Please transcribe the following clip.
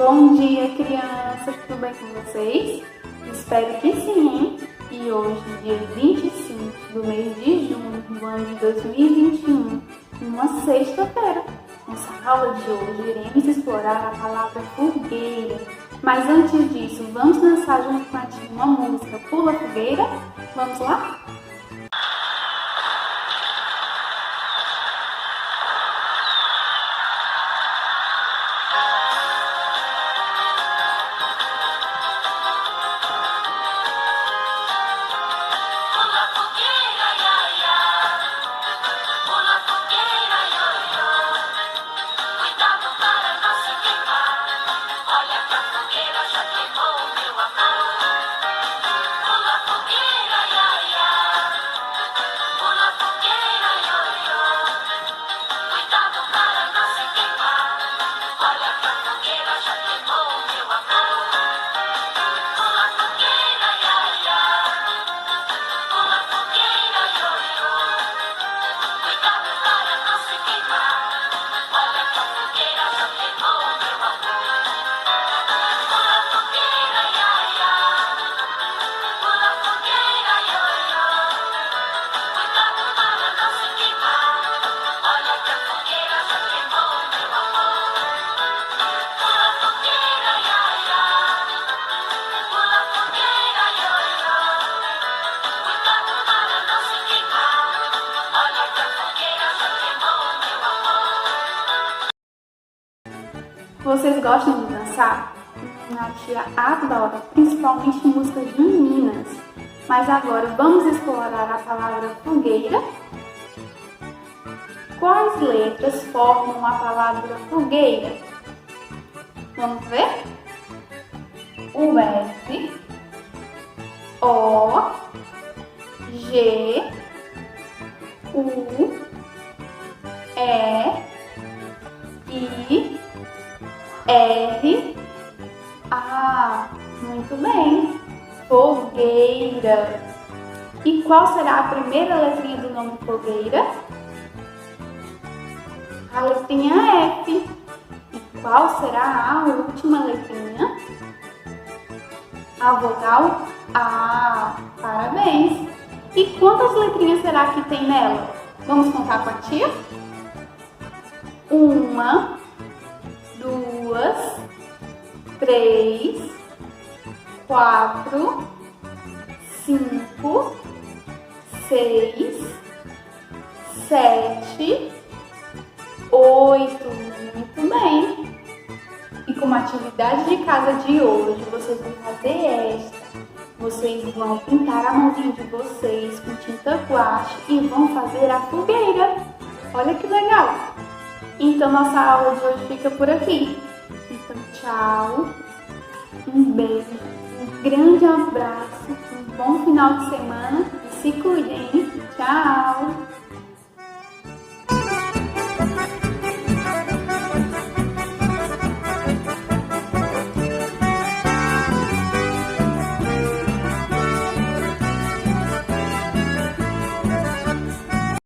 Bom dia, crianças! Tudo bem com vocês? Espero que sim, hein? E hoje, dia 25 do mês de junho do ano de 2021, uma sexta-feira. Nessa aula de hoje, iremos explorar a palavra fogueira. Mas antes disso, vamos dançar junto com a tia uma música Pula Fogueira? Vamos lá? Vocês gostam de dançar? A tia adora, principalmente músicas juninas. Mas agora vamos explorar a palavra fogueira. Quais letras formam a palavra fogueira? Vamos ver? O F, O, G, U, E, I, R, A. Muito bem. Fogueira. E qual será a primeira letrinha do nome fogueira? A letrinha F. E qual será a última letrinha? A vogal A. Parabéns. E quantas letrinhas será que tem nela? Vamos contar com a tia? 1, 2, 3, 4, 5, 6, 7, 8. Muito bem! E como atividade de casa de hoje, vocês vão fazer esta. Vocês vão pintar a mãozinha de vocês com tinta guache e vão fazer a fogueira. Olha que legal! Então, nossa aula de hoje fica por aqui. Então, tchau, um beijo, um grande abraço, um bom final de semana e se cuidem. Tchau!